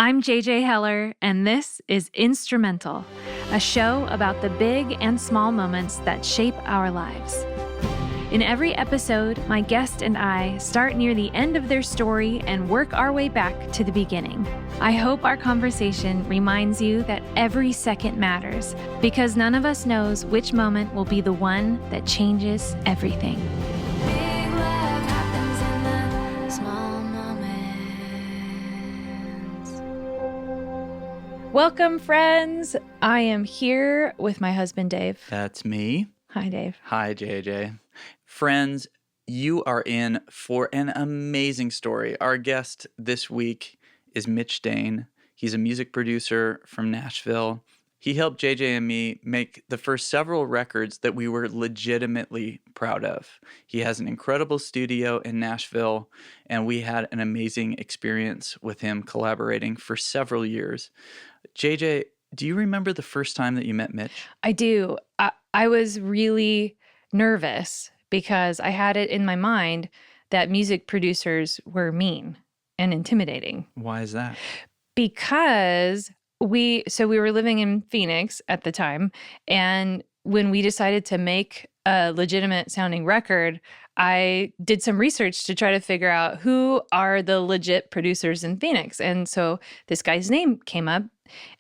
I'm JJ Heller, and this is Instrumental, a show about the big and small moments that shape our lives. In every episode, my guest and I start near the end of their story and work our way back to the beginning. I hope our conversation reminds you that every second matters, because none of us knows which moment will be the one that changes everything. Welcome, friends. I am here with my husband, Dave. That's me. Hi, Dave. Hi, JJ. Friends, you are in for an amazing story. Our guest this week is Mitch Dane. He's a music producer from Nashville. He helped JJ and me make the first several records that we were legitimately proud of. He has an incredible studio in Nashville, and we had an amazing experience with him collaborating for several years. JJ, do you remember the first time that you met Mitch? I do. I was really nervous because I had it in my mind that music producers were mean and intimidating. Why is that? Because we were living in Phoenix at the time, and when we decided to make a legitimate sounding record, I did some research to try to figure out who are the legit producers in Phoenix. And so this guy's name came up,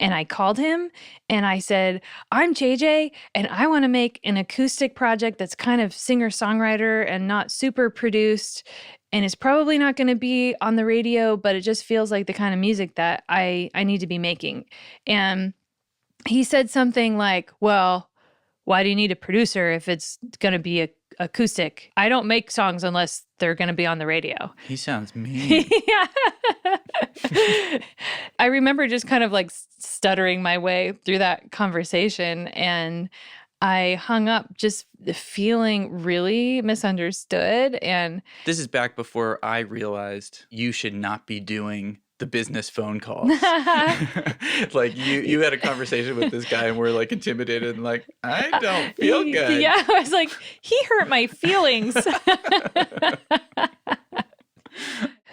and I called him and I said, I'm JJ, and I want to make an acoustic project that's kind of singer-songwriter and not super produced. And it's probably not going to be on the radio, but it just feels like the kind of music that I need to be making. And he said something like, well, why do you need a producer if it's going to be acoustic? I don't make songs unless they're going to be on the radio. He sounds mean. Yeah. I remember just kind of like stuttering my way through that conversation, and I hung up just feeling really misunderstood. And this is back before I realized you should not be doing the business phone calls. Like you had a conversation with this guy and we're like intimidated and like, I don't feel good. Yeah, I was like, he hurt my feelings.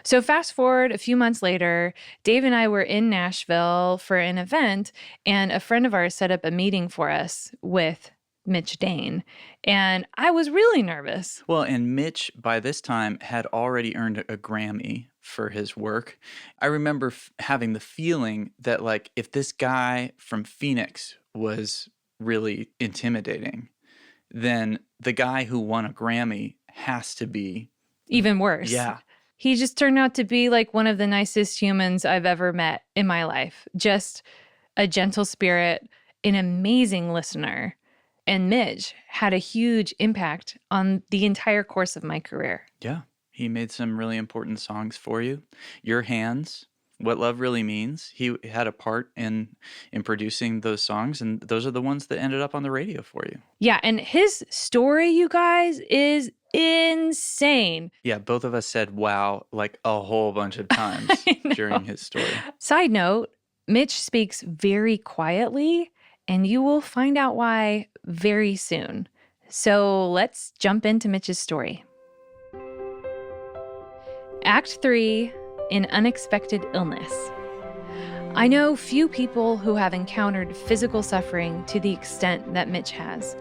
So fast forward a few months later, Dave and I were in Nashville for an event, and a friend of ours set up a meeting for us with Mitch Dane, and I was really nervous. Well, and Mitch, by this time, had already earned a Grammy for his work. I remember having the feeling that, like, if this guy from Phoenix was really intimidating, then the guy who won a Grammy has to be even worse. Yeah. He just turned out to be like one of the nicest humans I've ever met in my life. Just a gentle spirit, an amazing listener. And Mitch had a huge impact on the entire course of my career. Yeah. He made some really important songs for you. Your Hands, What Love Really Means. He had a part in producing those songs, and those are the ones that ended up on the radio for you. Yeah, and his story, you guys, is insane. Yeah, both of us said wow like a whole bunch of times during his story. Side note, Mitch speaks very quietly, and you will find out why very soon. So let's jump into Mitch's story. Act 3, in unexpected illness. I know few people who have encountered physical suffering to the extent that Mitch has,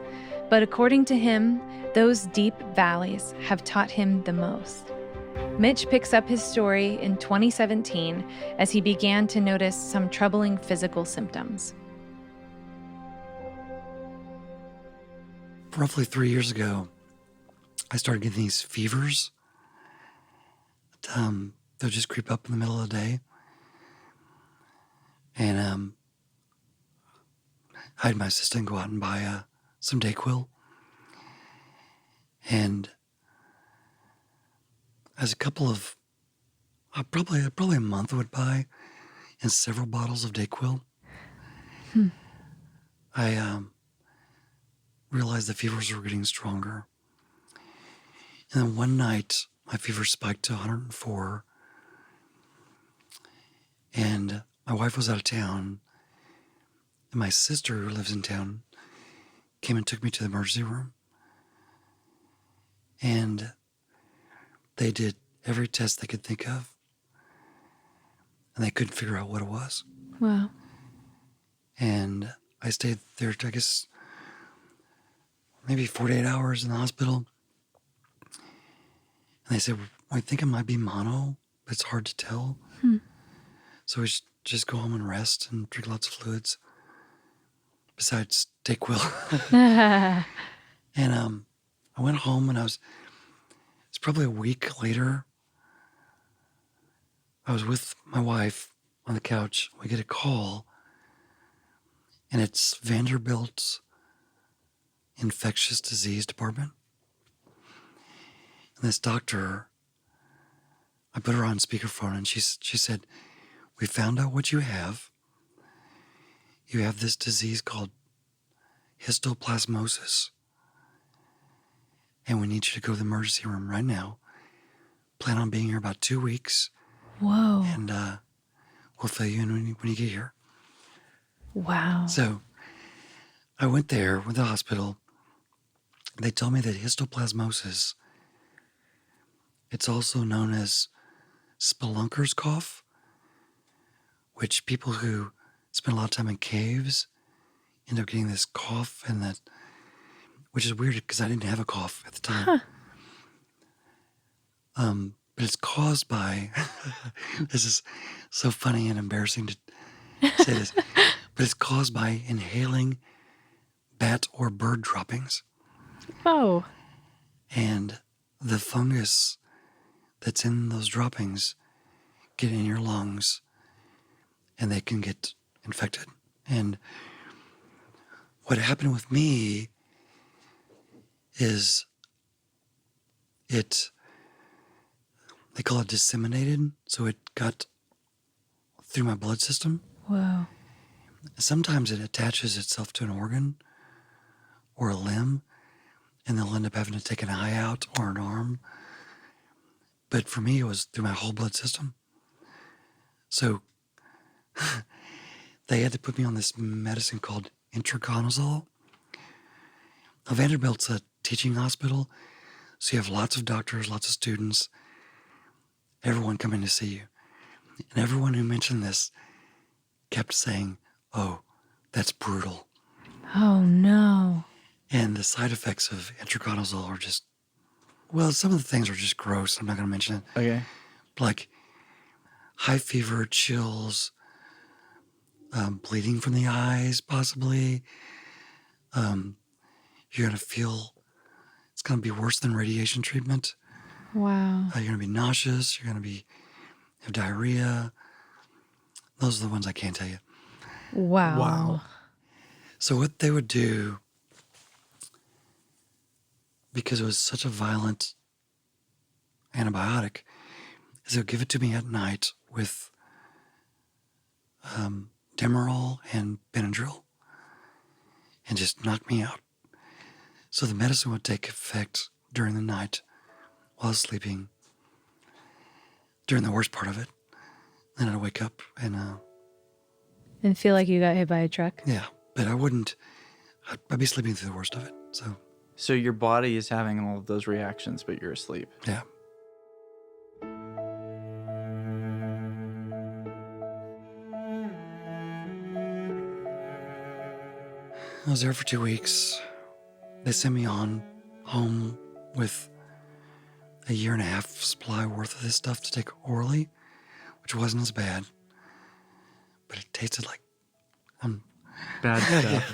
but according to him, those deep valleys have taught him the most. Mitch picks up his story in 2017 as he began to notice some troubling physical symptoms. Roughly 3 years ago, I started getting these fevers. They'll just creep up in the middle of the day. And I had my assistant go out and buy some Dayquil. And as a couple of, probably a month went by, and several bottles of Dayquil, I realized the fevers were getting stronger. And then one night, my fever spiked to 104. And my wife was out of town. And my sister, who lives in town, came and took me to the emergency room. And they did every test they could think of. and they couldn't figure out what it was. Wow. And I stayed there, I guess, maybe 48 hours in the hospital. And they said, I think it might be mono, but it's hard to tell. So we should just go home and rest and drink lots of fluids. Besides Dayquil. And I went home and it's probably a week later. I was with my wife on the couch. We get a call, and it's Vanderbilt's infectious disease department. And this doctor, I put her on speakerphone, and she said, we found out what you have. You have this disease called histoplasmosis. And we need you to go to the emergency room right now. Plan on being here about 2 weeks. Whoa. And we'll fill you in when you get here. Wow. So I went there with the hospital. They told me that histoplasmosis, it's also known as spelunker's cough, which people who spend a lot of time in caves end up getting this cough, and that, which is weird because I didn't have a cough at the time. But it's caused by, this is so funny and embarrassing to say this, but it's caused by inhaling bat or bird droppings. Oh. And the fungus that's in those droppings get in your lungs, and they can get infected. And what happened with me is they call it disseminated, so it got through my blood system. Whoa. Sometimes it attaches itself to an organ or a limb, and they'll end up having to take an eye out or an arm. But for me, it was through my whole blood system. So they had to put me on this medicine called itraconazole. Now, Vanderbilt's a teaching hospital, so you have lots of doctors, lots of students, everyone coming to see you. And everyone who mentioned this kept saying, oh, that's brutal. Oh, no. And the side effects of itraconazole are just, well, some of the things are just gross. I'm not going to mention it. Okay. Like high fever, chills, bleeding from the eyes, possibly. You're going to feel, it's going to be worse than radiation treatment. Wow. You're going to be nauseous. You're going to have diarrhea. Those are the ones I can't tell you. Wow. Wow. So what they would do, because it was such a violent antibiotic, is they would give it to me at night with Demerol and Benadryl and just knock me out. So the medicine would take effect during the night while I was sleeping, during the worst part of it. Then I'd wake up and And feel like you got hit by a truck? yeah, but I wouldn't, I'd be sleeping through the worst of it. So your body is having all of those reactions, but you're asleep. Yeah. I was there for 2 weeks. They sent me on home with a 1.5 year supply worth of this stuff to take orally, which wasn't as bad, but it tasted like Bad stuff.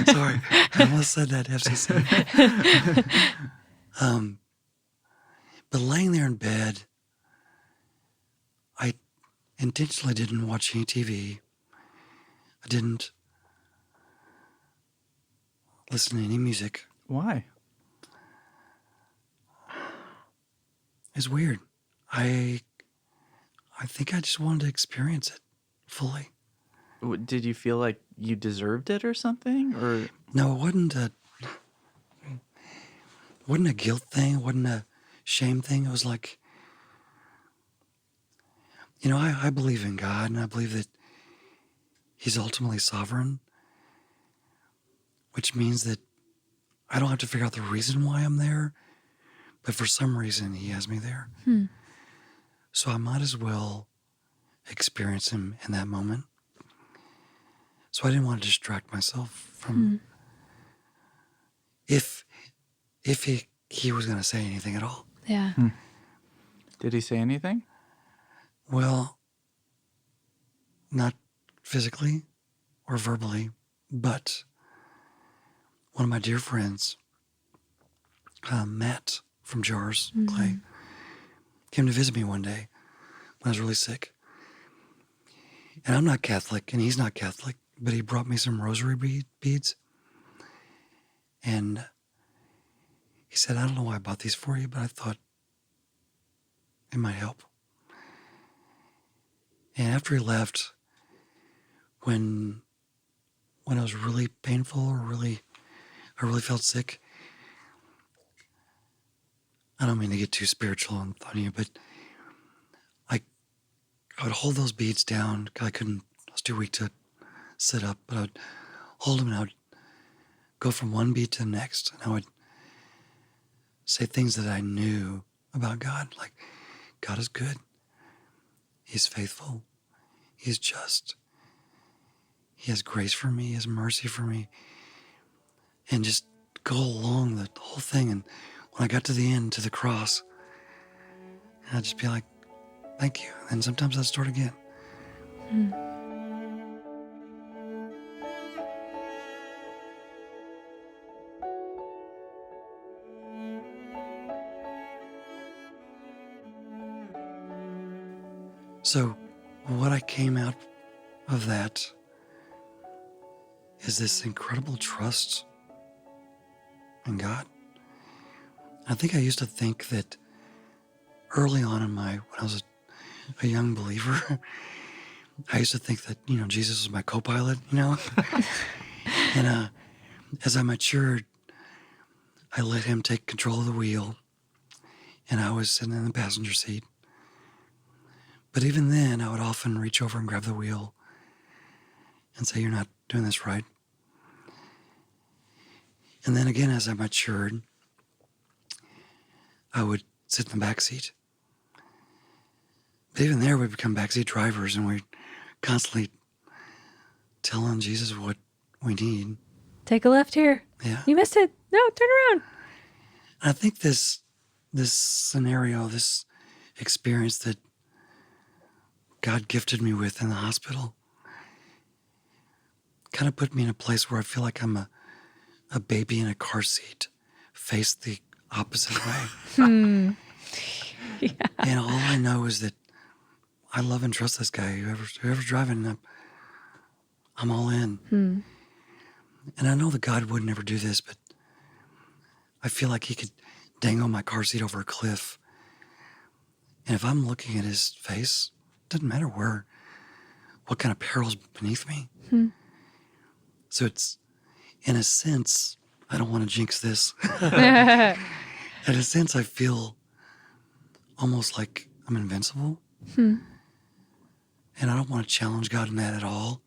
Sorry, I almost said that FCC. But laying there in bed, I intentionally didn't watch any TV. I didn't listen to any music. Why? It's weird. I think I just wanted to experience it fully. Did you feel like you deserved it or something? Or No, it wasn't a guilt thing. It wasn't a shame thing. It was like, I believe in God, and I believe that He's ultimately sovereign, which means that I don't have to figure out the reason why I'm there, but for some reason He has me there. So I might as well experience him in that moment. So I didn't want to distract myself from if he was going to say anything at all. Yeah. Did he say anything? Well, not physically or verbally, but one of my dear friends, Matt from Jars Clay, came to visit me one day when I was really sick. And I'm not Catholic, and he's not Catholic, but he brought me some rosary beads. And he said, I don't know why I bought these for you, but I thought it might help. And after he left, when it was really painful or I really felt sick, I don't mean to get too spiritual on you, but I would hold those beads down because I was too weak to sit up, but I would hold them and I would go from one bead to the next, and I would say things that I knew about God, like God is good, He's faithful, He's just, He has grace for me, He has mercy for me, and just go along the whole thing. And when I got to the end, to the cross, I'd just be like, thank you. And sometimes I'd start again. So what I came out of that is this incredible trust in God. I think I used to think that early on when I was a young believer, I used to think that, Jesus was my co-pilot, And as I matured, I let him take control of the wheel, and I was sitting in the passenger seat. But even then, I would often reach over and grab the wheel and say, you're not doing this right. And then again, as I matured, I would sit in the back seat. But even there, we become backseat drivers, and we're constantly telling Jesus what we need. Take a left here. Yeah. You missed it. No, turn around. I think this scenario, this experience that God gifted me with in the hospital kind of put me in a place where I feel like I'm a baby in a car seat, faced the opposite way. Yeah. And all I know is that I love and trust this guy. Whoever's driving, I'm all in. And I know that God would never do this, but I feel like he could dangle my car seat over a cliff. And if I'm looking at his face, it doesn't matter what kind of peril's beneath me. So it's, in a sense, I don't want to jinx this. In a sense, I feel almost like I'm invincible. And I don't want to challenge God in that at all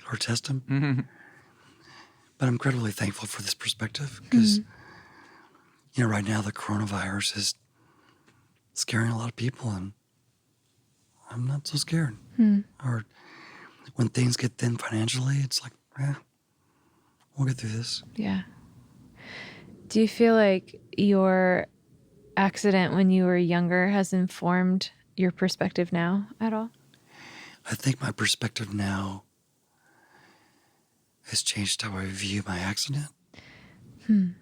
or test him. But I'm incredibly thankful for this perspective because, right now the coronavirus is scaring a lot of people, and I'm not so scared. Or when things get thin financially, it's like, we'll get through this. Yeah. Do you feel like your accident when you were younger has informed your perspective now at all? I think my perspective now has changed how I view my accident. When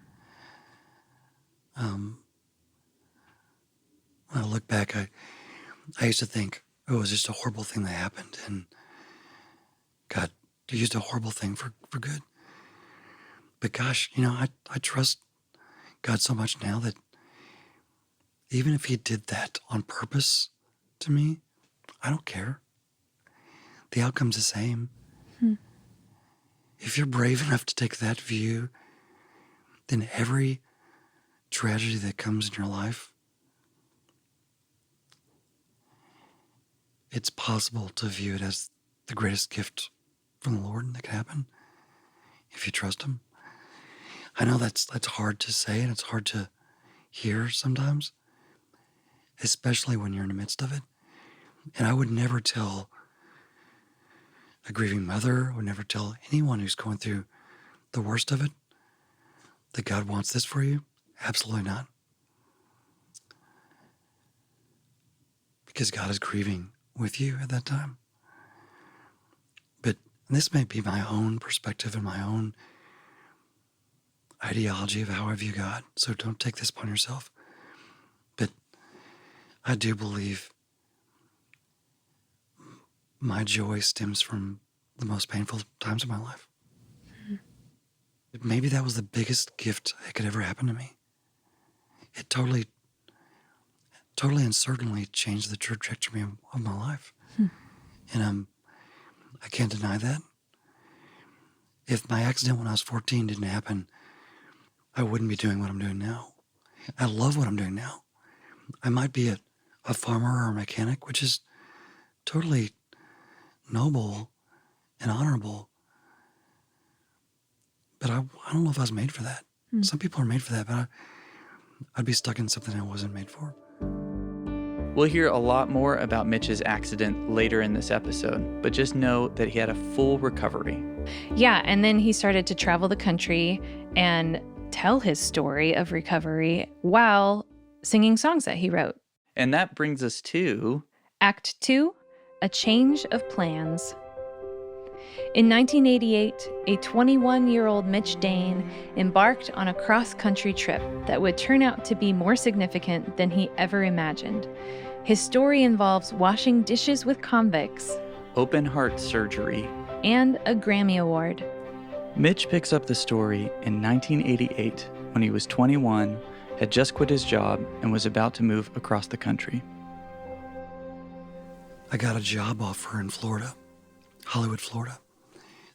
I look back, I used to think, it was just a horrible thing that happened, and God used a horrible thing for good. But gosh, I trust God so much now that even if he did that on purpose to me, I don't care. The outcome's the same. If you're brave enough to take that view, then every tragedy that comes in your life, it's possible to view it as the greatest gift from the Lord that can happen if you trust him. I know that's hard to say, and it's hard to hear sometimes, especially when you're in the midst of it. And I would never tell a grieving mother would never tell anyone who's going through the worst of it that God wants this for you. Absolutely not. Because God is grieving with you at that time. But this may be my own perspective and my own ideology of how I view God, so don't take this upon yourself. But I do believe my joy stems from the most painful times of my life. Maybe that was the biggest gift that could ever happen to me. It totally and certainly changed the trajectory of my life. And I can't deny that. If my accident when I was 14 didn't happen, I wouldn't be doing what I'm doing now. I love what I'm doing now. I might be a farmer or a mechanic, which is totally noble and honorable. But I don't know if I was made for that. Some people are made for that, but I'd be stuck in something I wasn't made for. We'll hear a lot more about Mitch's accident later in this episode, but just know that he had a full recovery. Yeah, and then he started to travel the country and tell his story of recovery while singing songs that he wrote. And that brings us to Act 2, A Change of Plans. In 1988, a 21-year-old Mitch Dane embarked on a cross-country trip that would turn out to be more significant than he ever imagined. His story involves washing dishes with convicts, open heart surgery, and a Grammy Award. Mitch picks up the story in 1988 when he was 21, had just quit his job, and was about to move across the country. I got a job offer in Florida, Hollywood, Florida.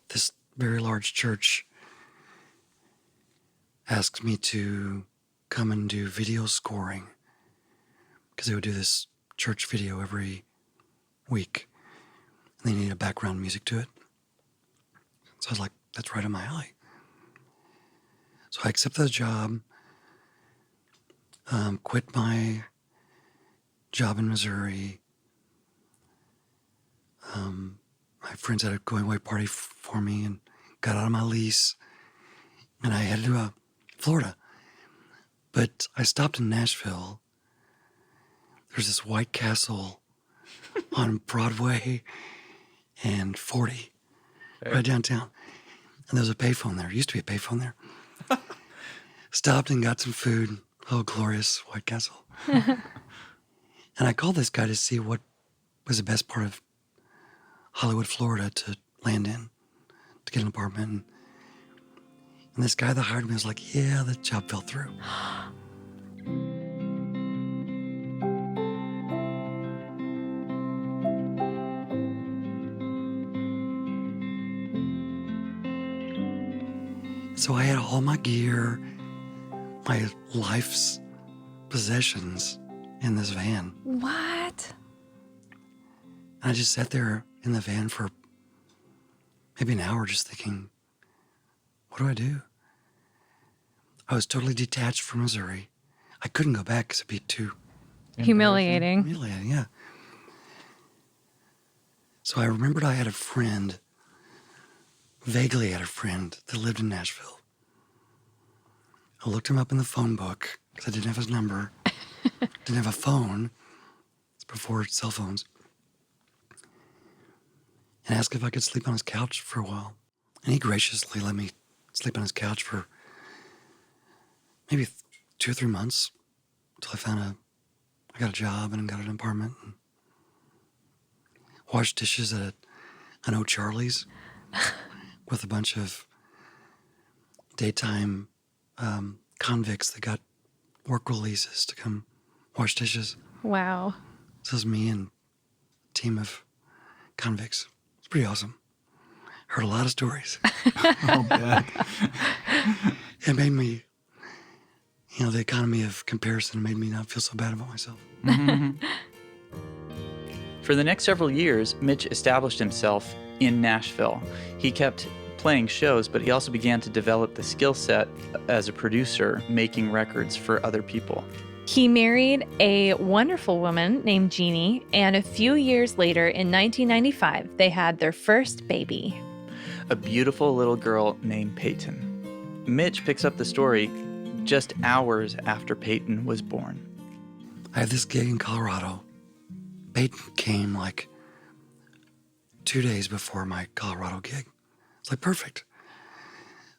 This very large church asked me to come and do video scoring because they would do this church video every week, and they needed background music to it. So I was like, that's right up my alley. So I accepted the job, quit my job in Missouri. My friends had a going away party for me and got out of my lease, and I headed to Florida. But I stopped in Nashville. There's this White Castle on Broadway and 40, right downtown. And there was a payphone there. Used to be a payphone there. Stopped and got some food. Oh, glorious White Castle. And I called this guy to see what was the best part of Hollywood, Florida to land in, to get an apartment. And this guy that hired me was like, yeah, the job fell through. So I had all my gear, my life's possessions in this van. What? And I just sat there in the van for maybe an hour just thinking, what do I do? I was totally detached from Missouri. I couldn't go back because it'd be too Humiliating. yeah. So I remembered I had a friend, vaguely had a friend that lived in Nashville. I looked him up in the phone book because I didn't have his number. Didn't have a phone. It's before cell phones. And asked if I could sleep on his couch for a while. And he graciously let me sleep on his couch for maybe 2 or 3 months until I got a job and got an apartment and washed dishes at an O'Charlie's with a bunch of daytime convicts that got work releases to come wash dishes. Wow. So it was me and a team of convicts. It's pretty awesome. Heard a lot of stories. Oh, bad. It made me, the economy of comparison made me not feel so bad about myself. For the next several years, Mitch established himself in Nashville. He kept playing shows, but he also began to develop the skill set as a producer, making records for other people. He married a wonderful woman named Jeannie, and a few years later, in 1995, they had their first baby. A beautiful little girl named Peyton. Mitch picks up the story just hours after Peyton was born. I had this gig in Colorado. Peyton came like 2 days before my Colorado gig. It's like perfect.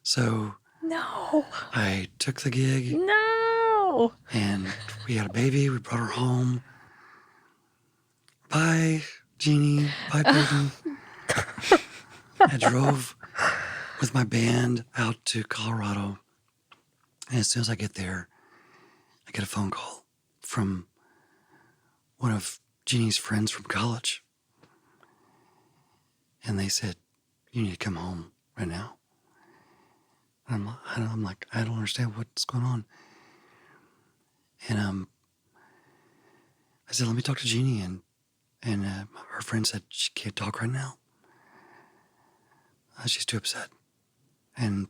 So No. I took the gig No. and we had a baby. We brought her home. Bye, Jeannie. Bye, Peyton. I drove with my band out to Colorado. And as soon as I get there, I get a phone call from one of Jeannie's friends from college. And they said, you need to come home right now. And I'm like, I don't understand what's going on. And I said, let me talk to Jeannie. And her friend said, she can't talk right now. She's too upset. And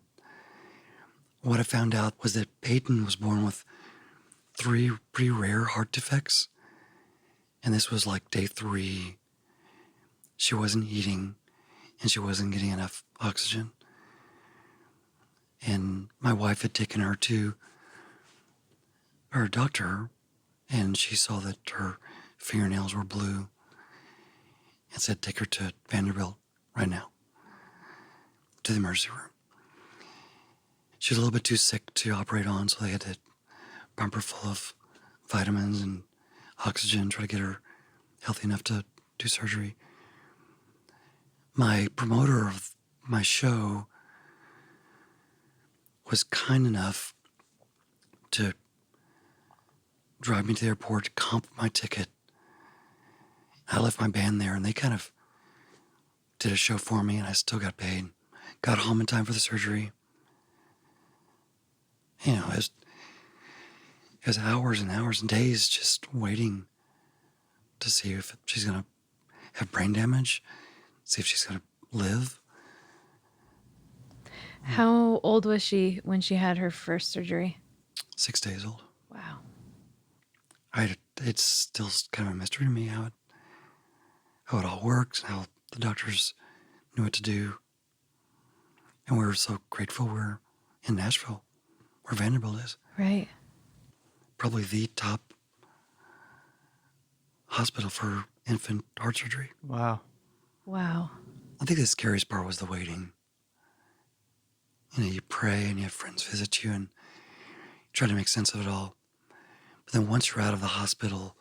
what I found out was that Peyton was born with 3 pretty rare heart defects. And this was like day 3. She wasn't eating and she wasn't getting enough oxygen. And my wife had taken her to her doctor and she saw that her fingernails were blue and said, take her to Vanderbilt right now, to the emergency room. She was a little bit too sick to operate on, so they had to pump her full of vitamins and oxygen, try to get her healthy enough to do surgery. My promoter of my show was kind enough to drive me to the airport, comp my ticket. I left my band there, and they kind of did a show for me, and I still got paid. Got home in time for the surgery. You know, it was hours and hours and days just waiting to see if she's going to have brain damage, see if she's going to live. How old was she when she had her first surgery? 6 days old. Wow. It's still kind of a mystery to me how it all works, how the doctors knew what to do. And we're so grateful we're in Nashville, where Vanderbilt is. Right. Probably the top hospital for infant heart surgery. Wow. Wow. I think the scariest part was the waiting. You know, you pray and you have friends visit you and try to make sense of it all. But then once you're out of the hospital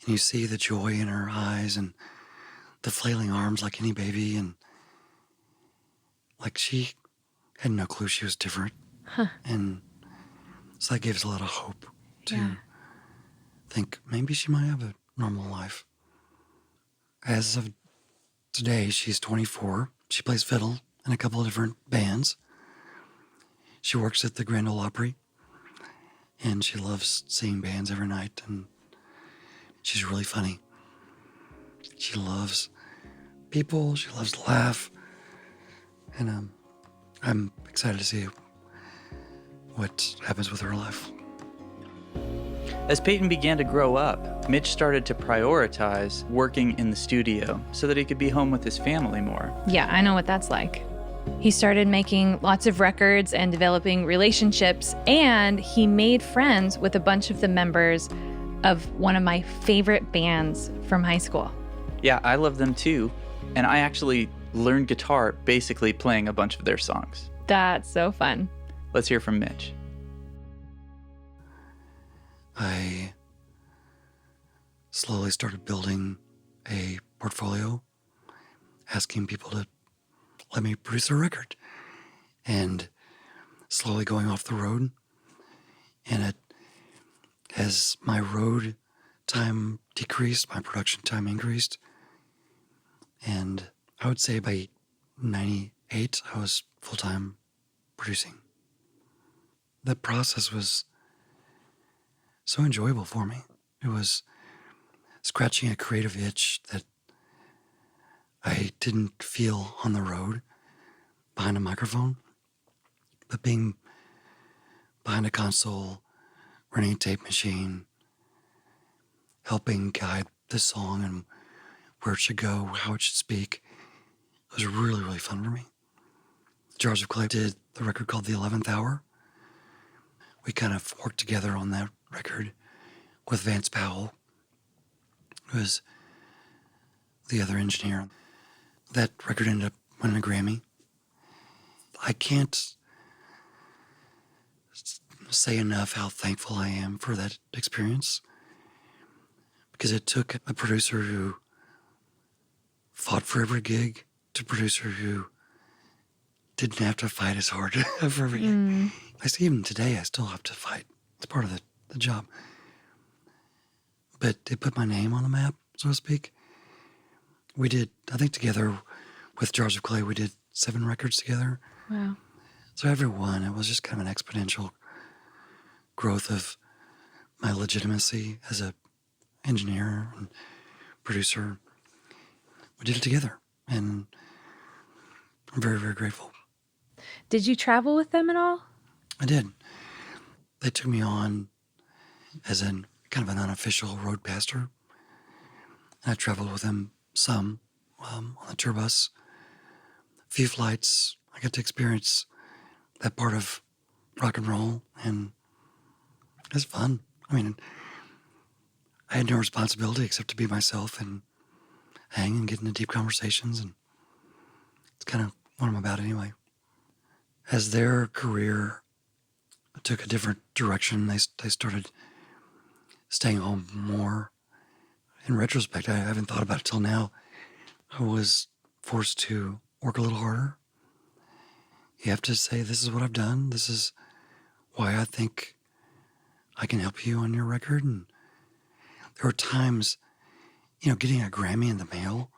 and you see the joy in her eyes and the flailing arms like any baby, and like she had no clue she was different. Huh. And so that gives a lot of hope to Yeah. think maybe she might have a normal life. As of today, she's 24. She plays fiddle in a couple of different bands. She works at the Grand Ole Opry, and she loves seeing bands every night, and she's really funny. She loves people. She loves to laugh. And I'm excited to see what happens with her life. As Peyton began to grow up, Mitch started to prioritize working in the studio so that he could be home with his family more. Yeah, I know what that's like. He started making lots of records and developing relationships, and he made friends with a bunch of the members of one of my favorite bands from high school. Yeah, I love them too. And I actually learned guitar basically playing a bunch of their songs. That's so fun. Let's hear from Mitch. I slowly started building a portfolio, asking people to let me produce a record, and slowly going off the road. And as my road time decreased, my production time increased. And I would say by 98, I was full-time producing. The process was so enjoyable for me. It was scratching a creative itch that I didn't feel on the road behind a microphone, but being behind a console running a tape machine, helping guide the song and where it should go, how it should speak. It was really, really fun for me. Jars of Clay did the record called The 11th Hour. We kind of worked together on that record with Vance Powell, who was the other engineer. That record ended up winning a Grammy. I can't say enough how thankful I am for that experience, because it took a producer who fought for every gig to a producer who didn't have to fight as hard for every gig. I see even today I still have to fight. It's part of the job. But it put my name on the map, so to speak. We did, I think together with Jars of Clay, we did 7 records together. Wow. So every one, it was just kind of an exponential growth of my legitimacy as a engineer and producer. We did it together, and I'm very, very grateful. Did you travel with them at all? I did. They took me on as kind of an unofficial road pastor. And I traveled with them some on the tour bus. A few flights. I got to experience that part of rock and roll, and it was fun. I mean, I had no responsibility except to be myself and hang and get into deep conversations, and it's kind of what I'm about anyway. As their career took a different direction, they started staying home more. In retrospect, I haven't thought about it till now. I was forced to work a little harder. You have to say, this is what I've done. This is why I think I can help you on your record. And there were times, getting a Grammy in the mail,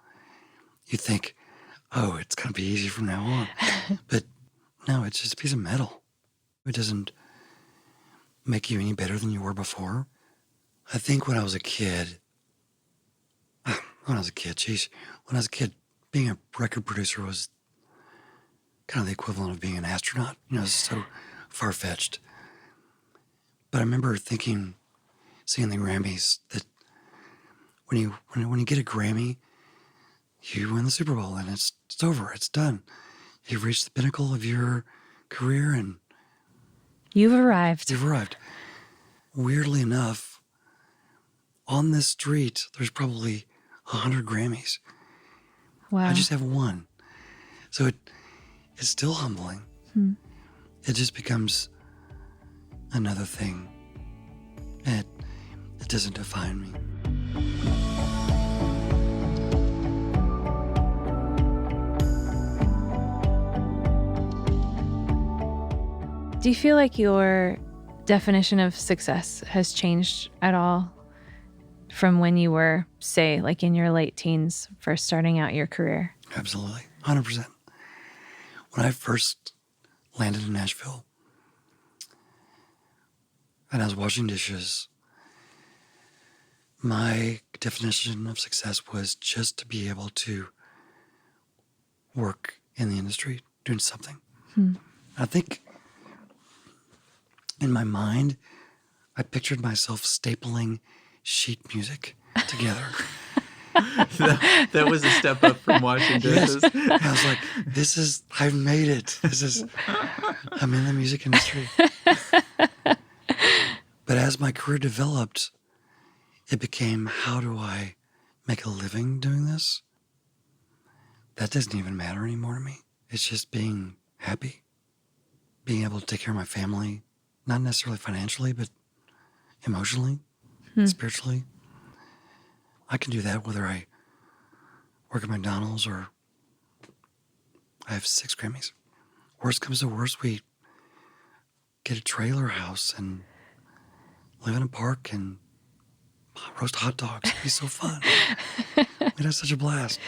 you think, oh, it's going to be easy from now on. But no, it's just a piece of metal. It doesn't make you any better than you were before. I think when I was a kid, being a record producer was kind of the equivalent of being an astronaut. It's so far-fetched. But I remember thinking, seeing the Grammys, that when you get a Grammy, you win the Super Bowl, and it's over. It's done. You've reached the pinnacle of your career, and You've arrived. Weirdly enough, on this street, there's probably 100 Grammys. Wow. I just have one. So it's still humbling. It just becomes another thing. It doesn't define me. Do you feel like your definition of success has changed at all from when you were, say, like in your late teens, first starting out your career? Absolutely. 100%. When I first landed in Nashville and I was washing dishes, my definition of success was just to be able to work in the industry, doing something. I think in my mind, I pictured myself stapling sheet music together. that was a step up from washing dishes. Yes. I was like, I've made it. I'm in the music industry. But as my career developed, it became, how do I make a living doing this? That doesn't even matter anymore to me. It's just being happy, being able to take care of my family, not necessarily financially, but emotionally, spiritually. I can do that whether I work at McDonald's or I have 6 Grammys. Worst comes to worst, we get a trailer house and live in a park and roast hot dogs. It'd be so fun. We'd have such a blast.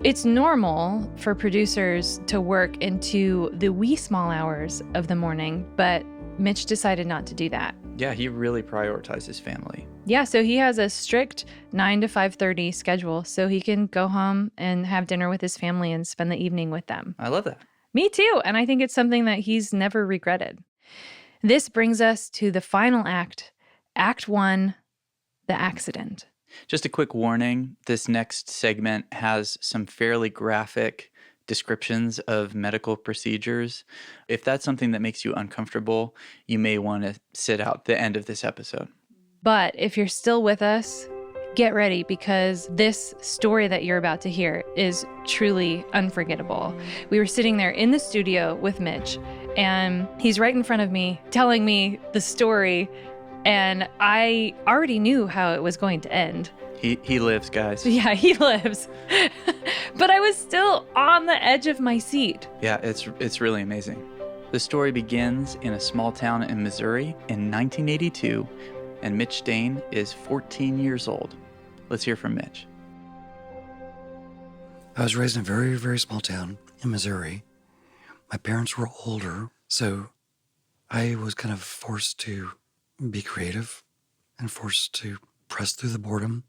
It's normal for producers to work into the wee small hours of the morning, but Mitch decided not to do that. Yeah, he really prioritized his family. Yeah, so he has a strict 9 to 5:30 schedule, so he can go home and have dinner with his family and spend the evening with them. I love that. Me too, and I think it's something that he's never regretted. This brings us to the final act, Act 1, the accident. Just a quick warning, this next segment has some fairly graphic descriptions of medical procedures. If that's something that makes you uncomfortable, you may want to sit out the end of this episode. But if you're still with us, get ready, because this story that you're about to hear is truly unforgettable. We were sitting there in the studio with Mitch, and he's right in front of me telling me the story, and I already knew how it was going to end. He lives, guys. Yeah, he lives. But I was still on the edge of my seat. Yeah, it's really amazing. The story begins in a small town in Missouri in 1982, and Mitch Dane is 14 years old. Let's hear from Mitch. I was raised in a very, very small town in Missouri. My parents were older, so I was kind of forced to be creative and forced to press through the boredom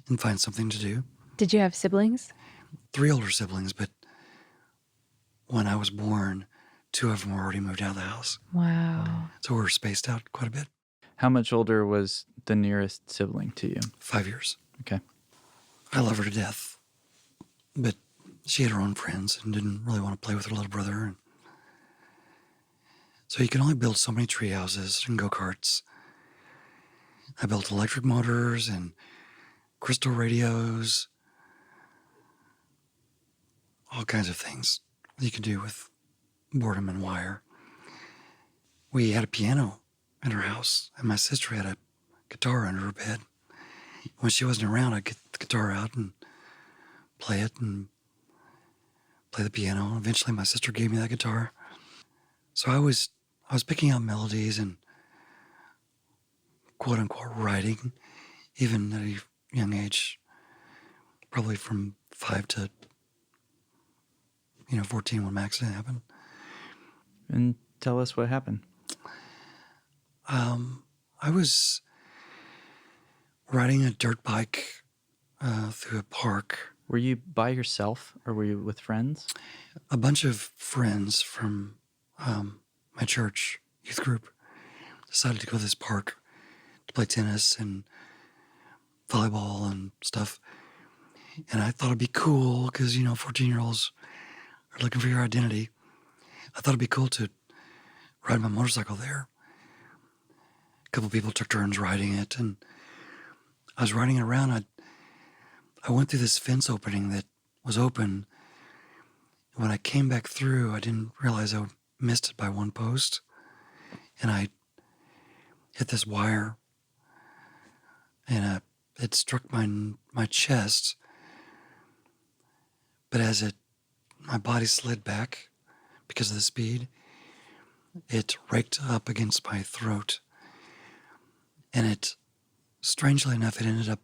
and find something to do. Did you have siblings? 3 older siblings, but when I was born, 2 of them were already moved out of the house. Wow. So we were spaced out quite a bit. How much older was the nearest sibling to you? 5 years. Okay. I love her to death, but she had her own friends and didn't really want to play with her little brother. And so you can only build so many tree houses and go-karts. I built electric motors and crystal radios, all kinds of things you can do with boredom and wire. We had a piano in our house, and my sister had a guitar under her bed. When she wasn't around, I'd get the guitar out and play it and play the piano. Eventually, my sister gave me that guitar. So I was picking out melodies and quote unquote writing, even at a young age, probably from 5 to 14 when my accident happened. And tell us what happened. I was riding a dirt bike through a park. Were you by yourself or were you with friends? A bunch of friends from my church youth group decided to go to this park to play tennis and volleyball and stuff. And I thought it'd be cool because, 14-year-olds are looking for your identity. I thought it'd be cool to ride my motorcycle there. A couple people took turns riding it, and I was riding it around. I went through this fence opening that was open. When I came back through, I didn't realize I missed it by one post, and I hit this wire, and it struck my chest. But as my body slid back because of the speed, it raked up against my throat, and strangely enough, it ended up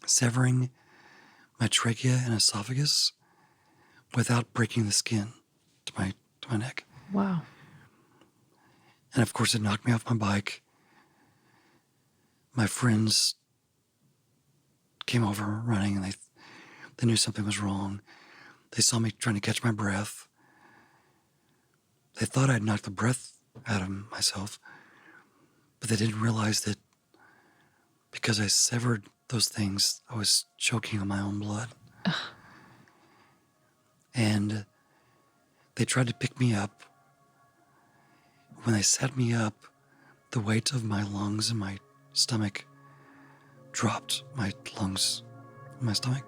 severing my trachea and esophagus without breaking the skin to my neck. Wow. And of course, it knocked me off my bike. My friends came over running, and they knew something was wrong. They saw me trying to catch my breath. They thought I'd knocked the breath out of myself, but they didn't realize that because I severed those things, I was choking on my own blood. Ugh. And they tried to pick me up. When they set me up, the weight of my lungs and my stomach dropped my lungs and my stomach.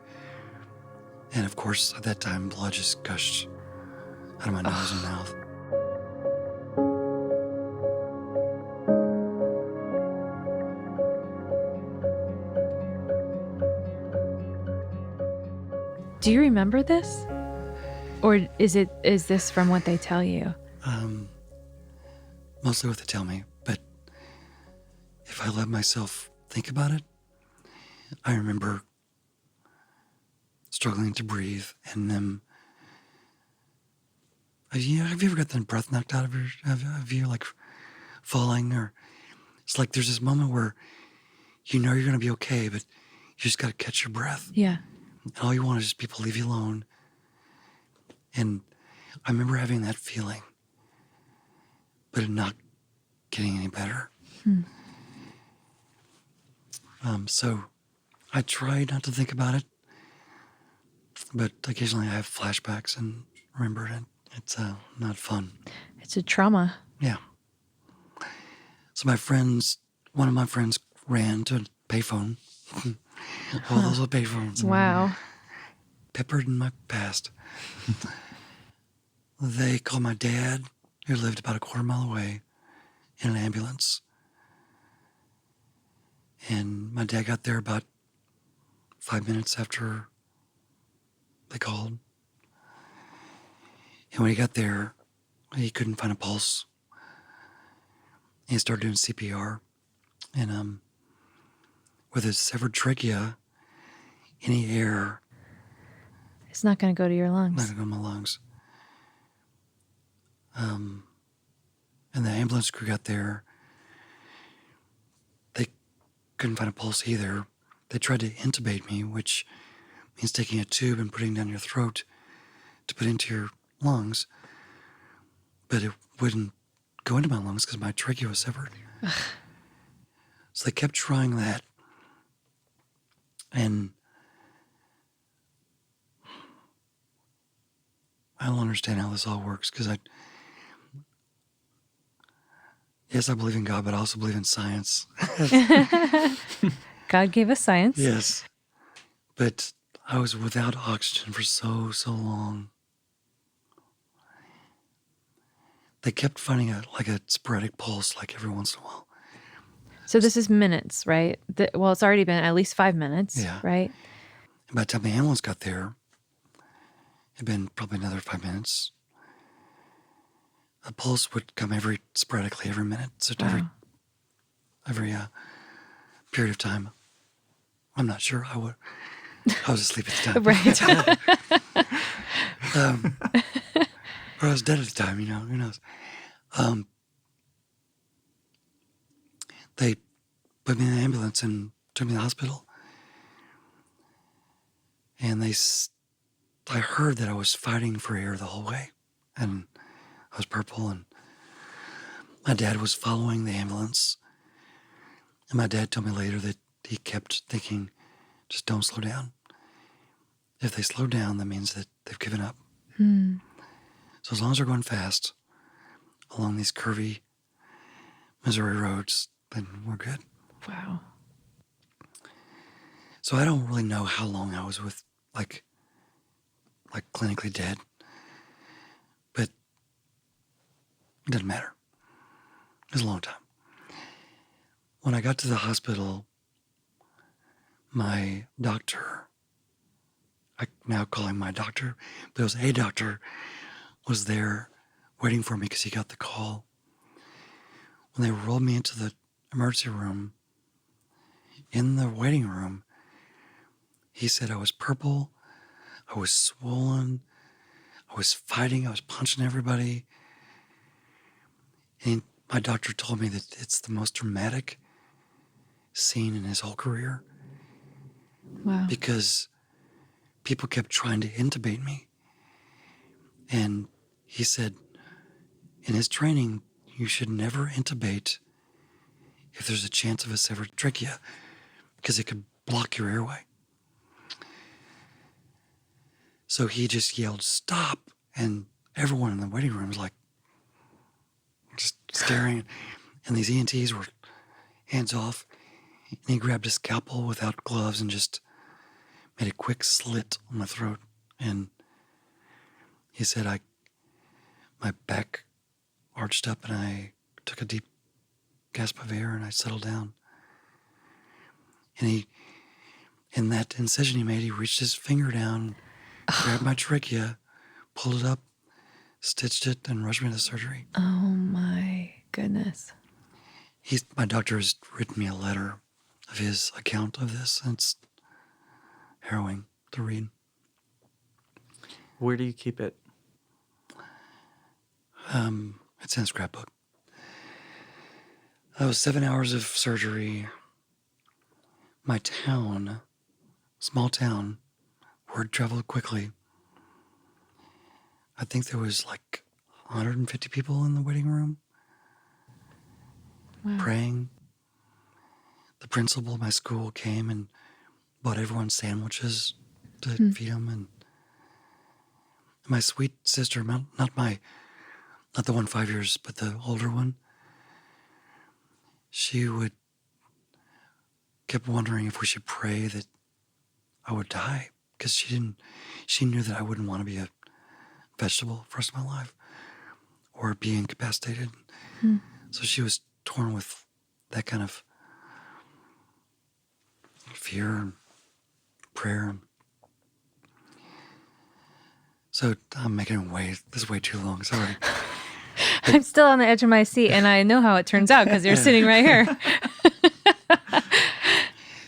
And of course, at that time, blood just gushed out of my nose and mouth. Do you remember this? Or is this from what they tell you? Mostly what they tell me, but if I let myself think about it, I remember struggling to breathe and them. Have you ever got the breath knocked out of your? Have you like falling, or it's like there's this moment where you're going to be okay, but you just got to catch your breath. Yeah. And all you want is just people to leave you alone. And I remember having that feeling, but it knocked getting any better. Hmm. So I try not to think about it, but occasionally I have flashbacks and remember it. It's not fun. It's a trauma. Yeah. So one of my friends ran to a payphone. All those are payphones. Wow. Peppered in my past. They called my dad, who lived about a quarter mile away, in an ambulance. And my dad got there about 5 minutes after they called. And when he got there, he couldn't find a pulse. He started doing CPR. And with his severed trachea, any air It's not going to go to your not lungs. going to go in my lungs. And the ambulance crew got there. They couldn't find a pulse either. They tried to intubate me, which means taking a tube and putting it down your throat to put into your lungs. But it wouldn't go into my lungs because my trachea was severed. So they kept trying that. And I don't understand how this all works because yes, I believe in God, but I also believe in science. God gave us science. Yes. But I was without oxygen for so long. They kept finding a sporadic pulse like every once in a while. So this is minutes, right? Well, it's already been at least 5 minutes, Yeah. right? And by the time the ambulance got there, it had been probably another 5 minutes. A pulse would come sporadically every minute. So Wow. every period of time. I'm not sure. I was asleep at the time. Right. Or I was dead at the time, who knows. They put me in the ambulance and took me to the hospital. And I heard that I was fighting for air the whole way. And I was purple, and my dad was following the ambulance. And my dad told me later that he kept thinking, just don't slow down. If they slow down, that means that they've given up. So as long as they're going fast along these curvy Missouri roads, then we're good. Wow. So I don't really know how long I was with, like clinically dead. But it doesn't matter. It was a long time. When I got to the hospital, my doctor, I now call him my doctor, but it was a doctor, was there waiting for me because he got the call. When they rolled me into the emergency room, in the waiting room, he said I was purple, I was swollen, I was fighting, I was punching everybody. And my doctor told me that it's the most dramatic scene in his whole career. Wow. Because people kept trying to intubate me. And he said, in his training, you should never intubate if there's a chance of a severed trachea because it could block your airway. So he just yelled, stop. And everyone in the waiting room was like, just staring. And these ENTs were hands off. And he grabbed a scalpel without gloves and just made a quick slit on my throat. And he said, my back arched up and I took a deep gasp of air and I settled down. And in that incision he made, he reached his finger down, grabbed my trachea, pulled it up, stitched it, and rushed me to surgery. Oh my goodness. My doctor has written me a letter of his account of this, and it's harrowing to read. Where do you keep it? It's in a scrapbook. That was 7 hours of surgery. My town, small town, word traveled quickly. I think there was like 150 people in the waiting room. praying. The principal of my school came and bought everyone sandwiches to feed them. And my sweet sister, not the one 5 years, but the older one, she kept wondering if we should pray that I would die, because she knew that I wouldn't want to be a vegetable for the rest of my life or be incapacitated. So she was torn with that kind of fear and prayer. So I'm making this is way too long. Sorry. I'm still on the edge of my seat, and I know how it turns out because you're sitting right here.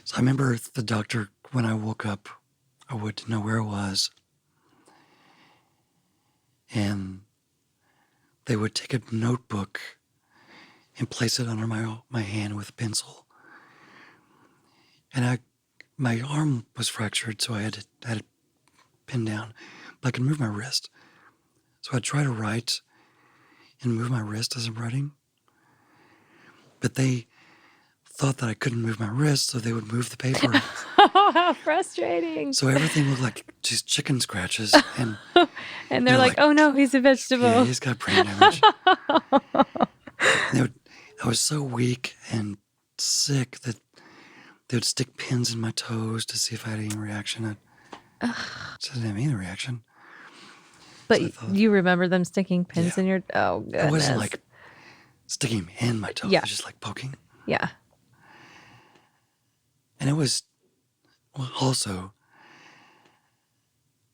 So I remember the doctor, when I woke up, I wouldn't know where I was. And they would take a notebook and place it under my hand with a pencil. And my arm was fractured, so I had it pinned down, but I could move my wrist. So I'd try to write and move my wrist as I'm writing. But they thought that I couldn't move my wrist, so they would move the paper. Oh, how frustrating. So everything looked like just chicken scratches. And And they're like, oh no, he's a vegetable. yeah, he's got brain damage. I was so weak and sick that they would stick pins in my toes to see if I had any reaction. I didn't have any reaction. But So you remember them sticking pins in your... Oh, goodness. It wasn't like sticking them in my toes. Yeah. It was just like poking. Yeah. And it was, well, also,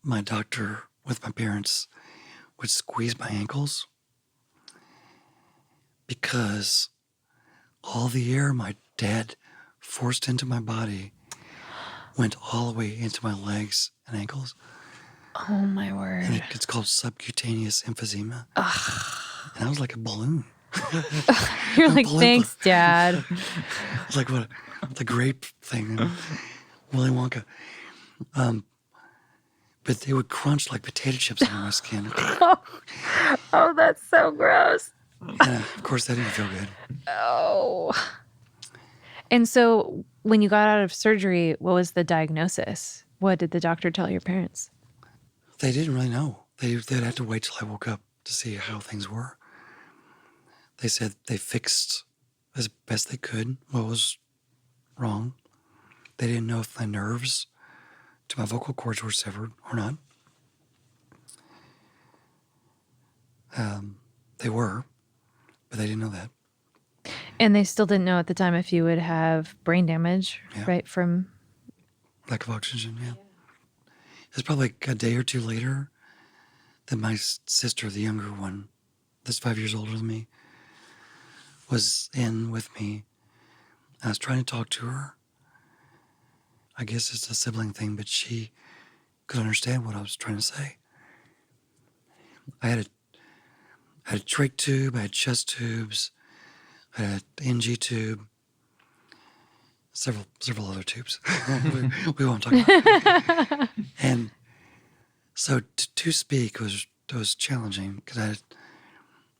my doctor with my parents would squeeze my ankles because all the air my dad forced into my body went all the way into my legs and ankles. Oh, my word. And it's called subcutaneous emphysema. And I was like a balloon. You're like, thanks, Dad. It's like what the grape thing in Willy Wonka. But they would crunch like potato chips under my skin. Oh, that's so gross. And of course, that didn't feel good. Oh. And so when you got out of surgery, what was the diagnosis? What did the doctor tell your parents? They didn't really know. They'd have to wait till I woke up to see how things were. They said they fixed as best they could what was wrong. They didn't know if my nerves to my vocal cords were severed or not. They were, but they didn't know that. And they still didn't know at the time if you would have brain damage, right, from... Lack of oxygen, yeah. It was probably a day or two later that my sister, the younger one, that's 5 years older than me, was in with me. I was trying to talk to her. I guess it's a sibling thing, but she could understand what I was trying to say. I had a trach tube, I had chest tubes, I had an NG tube, several other tubes. we won't talk about it. And so to speak was challenging because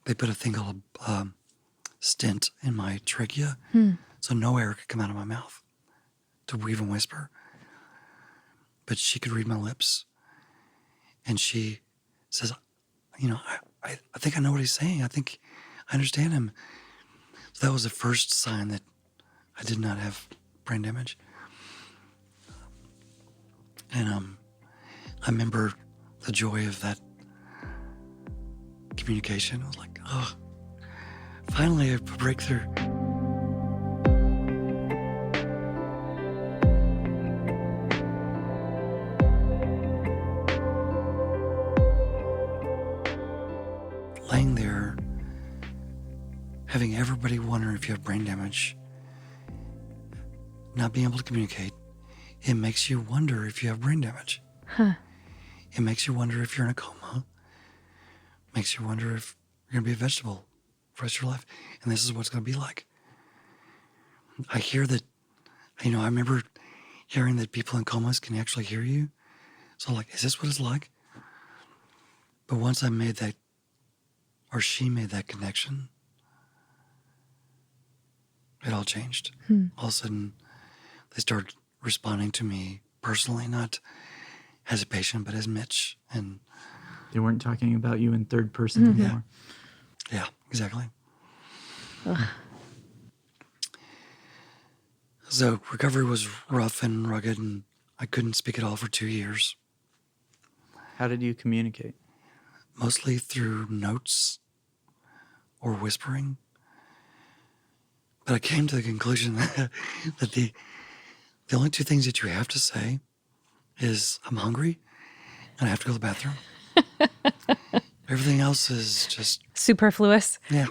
they put a thing called a stent in my trachea, so no air could come out of my mouth to even whisper. But she could read my lips, and she says, I think I know what he's saying. I think I understand him. So that was the first sign that I did not have brain damage. And I remember the joy of that communication. I was like, oh, finally a breakthrough. Laying there, having everybody wonder if you have brain damage, not being able to communicate, it makes you wonder if you have brain damage. It makes you wonder if you're in a coma. It makes you wonder if you're going to be a vegetable for the rest of your life. And this is what it's going to be like. I hear that, I remember hearing that people in comas can actually hear you. So like, is this what it's like? But once I made that, or she made that connection, It all changed. Hmm. All of a sudden, they started responding to me personally, not as a patient, but as Mitch. And They weren't talking about you in third person anymore. yeah, exactly. Ugh. So recovery was rough and rugged, and I couldn't speak at all for 2 years, How did you communicate? mostly through notes or whispering. But I came to the conclusion that the only two things that you have to say is I'm hungry and I have to go to the bathroom. Everything else is just, Superfluous. yeah.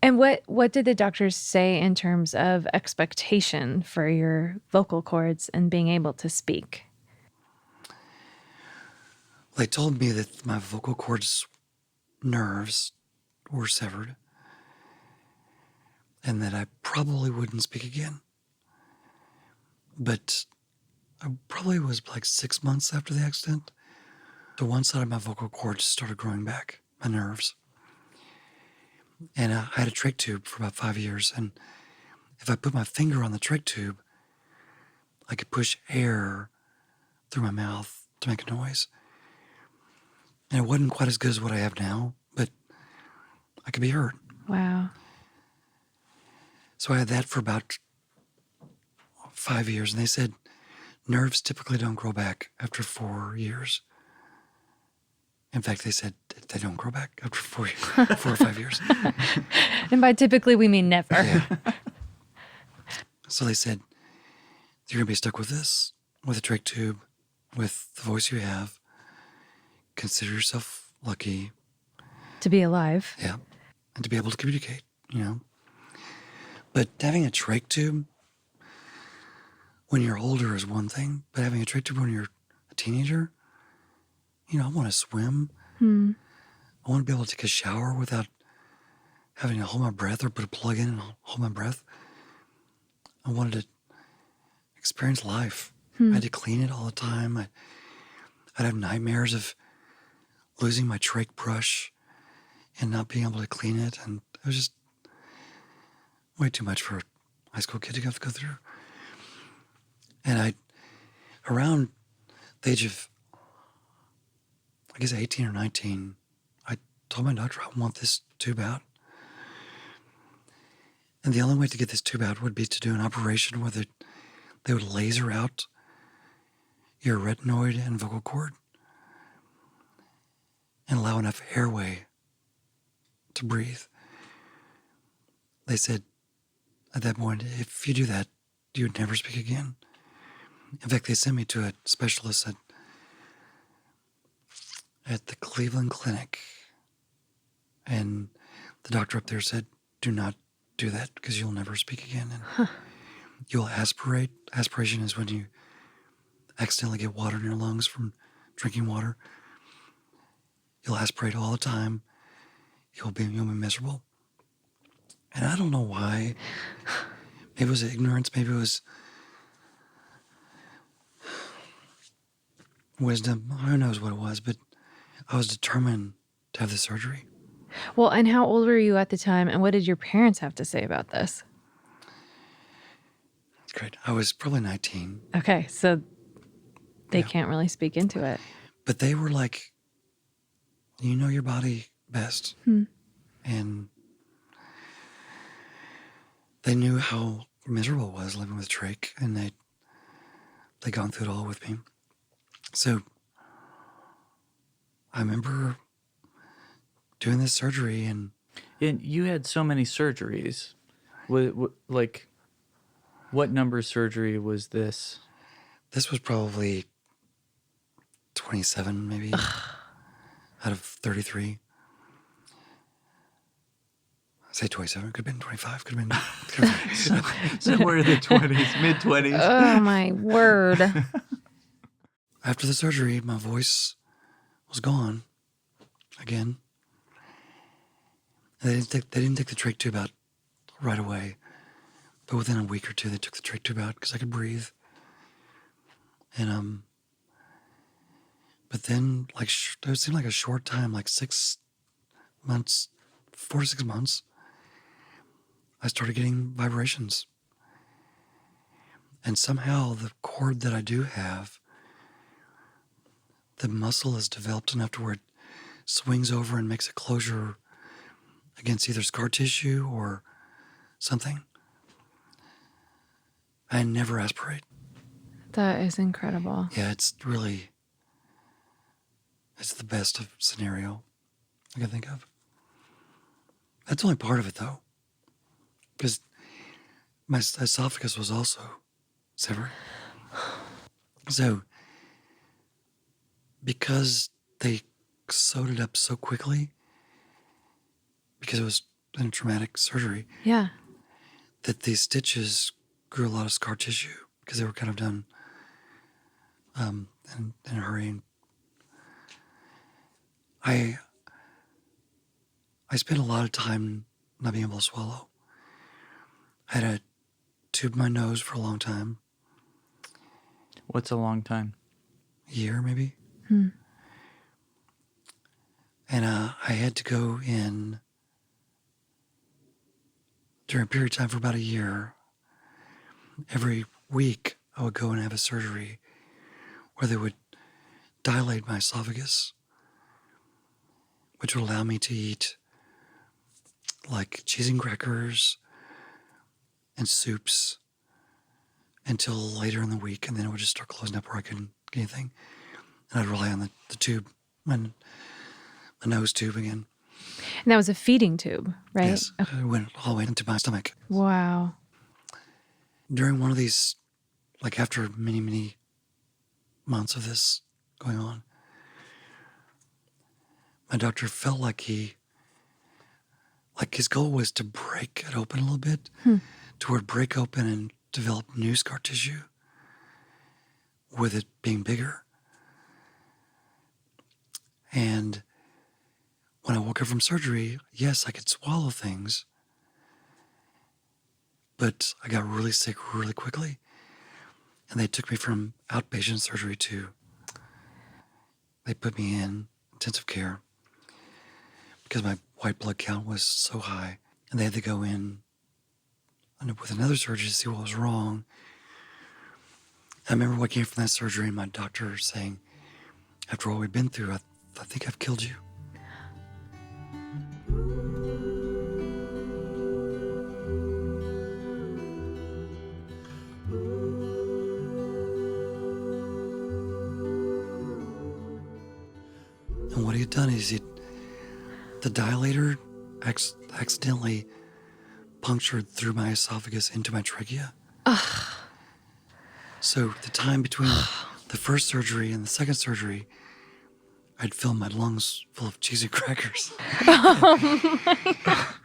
And what did the doctors say in terms of expectation for your vocal cords and being able to speak? They told me that my vocal cords nerves were severed and that I probably wouldn't speak again. But I probably was like 6 months after the accident. So one side of my vocal cords started growing back, my nerves. And I had a trach tube for about 5 years. And if I put my finger on the trach tube, I could push air through my mouth to make a noise. And it wasn't quite as good as what I have now, but I could be heard. Wow. So I had that for about 5 years. And they said nerves typically don't grow back after 4 years. In fact, they said they don't grow back after 4 or 5 years. And by typically, we mean never. Yeah. So they said, you're going to be stuck with this, with a trach tube, with the voice you have. Consider yourself lucky. To be alive. Yeah. And to be able to communicate, you know. But having a trach tube when you're older is one thing, but having a trach tube when you're a teenager, you know, I want to swim. Hmm. I want to be able to take a shower without having to hold my breath or put a plug in and hold my breath. I wanted to experience life. I had to clean it all the time. I'd have nightmares of losing my trach brush and not being able to clean it. And it was just way too much for a high school kid to have to go through. And around the age of, I guess 18 or 19, I told my doctor I want this tube out. And the only way to get this tube out would be to do an operation where they would laser out your retinoid and vocal cord and allow enough airway to breathe. They said at that point, if you do that, you would never speak again. In fact, they sent me to a specialist at the Cleveland Clinic. And the doctor up there said, do not do that because you'll never speak again. And you'll aspirate. Aspiration is when you accidentally get water in your lungs from drinking water. You'll aspirate all the time. You'll be miserable. And I don't know why. Maybe it was ignorance. Maybe it was wisdom. Who knows what it was, but I was determined to have the surgery. Well, and how old were you at the time, and what did your parents have to say about this? That's great. I was probably 19. Okay, so they Yeah. can't really speak into it. But they were like, you know your body best. Hmm. And they knew how miserable it was living with trach, and they'd gone through it all with me. So I remember doing this surgery, and You had so many surgeries. What number surgery was this? this was probably 27 maybe out of 33. I say 27, could have been 25, could have been Somewhere in the 20s, mid-20s. Oh, my word. After the surgery, my voice was gone again. And they didn't take the trach tube out right away, but within a week or two, they took the trach tube out because I could breathe. And but then it seemed like a short time, like 6 months, 4 to 6 months. I started getting vibrations. And somehow the cord that I do have, the muscle is developed enough to where it swings over and makes a closure against either scar tissue or something. I never aspirate. That is incredible. Yeah, it's the best of scenario I can think of. That's only part of it, though, because my esophagus was also severed. So, because they sewed it up so quickly, because it was in a traumatic surgery, Yeah. that these stitches grew a lot of scar tissue because they were kind of done in a hurry. I spent a lot of time not being able to swallow. I had a tube in my nose for a long time, What's a long time? a year maybe. Hmm. And I had to go in during a period of time for about a year. Every week I would go and have a surgery where they would dilate my esophagus, which would allow me to eat like cheese and crackers and soups until later in the week, and then it would just start closing up where I couldn't get anything. And I'd rely on the tube, my nose tube again. And that was a feeding tube, right? Yes, it went all the way into my stomach. Wow. During one of these, like after many, many months of this going on, my doctor felt like his goal was to break it open a little bit, to where it break open and develop new scar tissue with it being bigger. And when I woke up from surgery, yes, I could swallow things, but I got really sick really quickly. And they took me from outpatient surgery they put me in intensive care because my white blood count was so high. And they had to go in with another surgery to see what was wrong. I remember waking up from that surgery and my doctor saying, after all we've been through, I think I've killed you. And what he had done is the dilator accidentally punctured through my esophagus into my trachea. So the time between the first surgery and the second surgery, I'd filled my lungs full of cheesy crackers.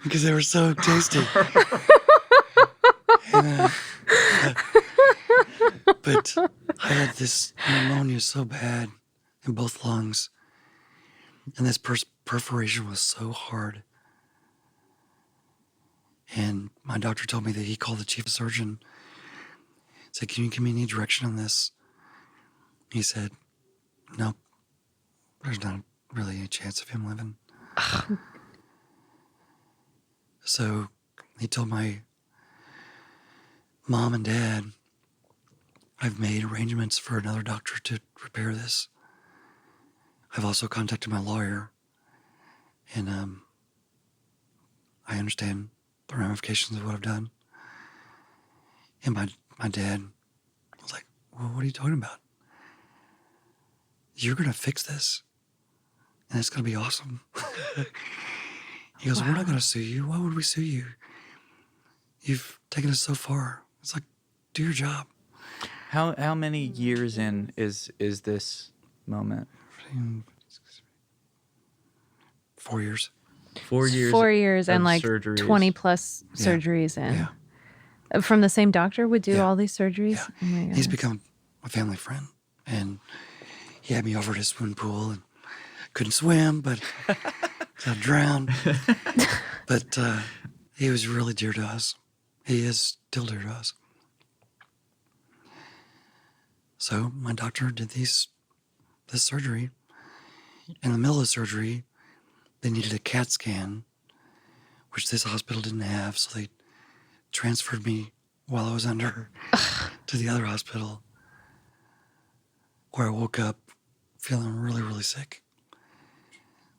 Because they were so tasty. And, but I had this pneumonia so bad in both lungs, and this perforation was so hard. And my doctor told me that he called the chief surgeon, said, "Can you give me any direction on this?" He said, "Nope, there's not really any chance of him living." So he told my mom and dad, "I've made arrangements for another doctor to repair this. I've also contacted my lawyer, and I understand the ramifications of what I've done." And my dad was like, "Well, what are you talking about? You're going to fix this, and it's going to be awesome." He goes, "We're not going to sue you. Why would we sue you? You've taken us so far." It's like, do your job. How many years in is this moment? 4 years. 4 years. 4 years and of like surgeries. 20 plus surgeries in. Yeah. From the same doctor would do Yeah. all these surgeries? Yeah. Oh my He's goodness. become a family friend, and he had me over at his swimming pool, and couldn't swim, but I drowned. But he was really dear to us. He is still dear to us. So my doctor did this surgery. In the middle of the surgery, they needed a CAT scan, which this hospital didn't have, so they transferred me while I was under to the other hospital, where I woke up feeling really, really sick.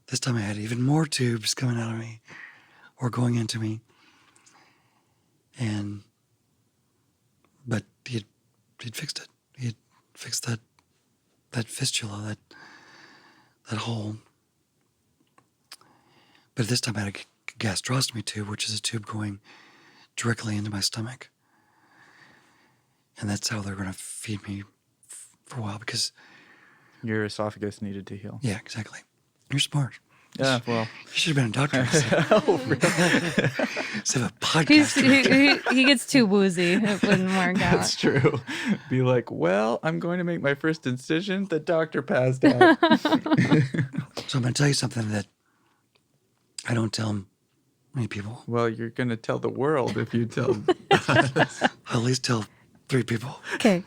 This time I had even more tubes coming out of me or going into me. But he'd fixed it. He had fixed that fistula, that hole. But this time I had a gastrostomy tube, which is a tube going directly into my stomach. And that's how they're going to feed me for a while, because... Your esophagus needed to heal. Yeah, exactly. You're smart. Yeah, well. You should have been a doctor. Oh, really? Instead of a podcast. He gets too woozy. It wouldn't work out. That's true. Be like, well, I'm going to make my first incision. The doctor passed out. So I'm going to tell you something that I don't tell many people. Well, you're going to tell the world if you tell us. I'll at least tell 3 people. Okay.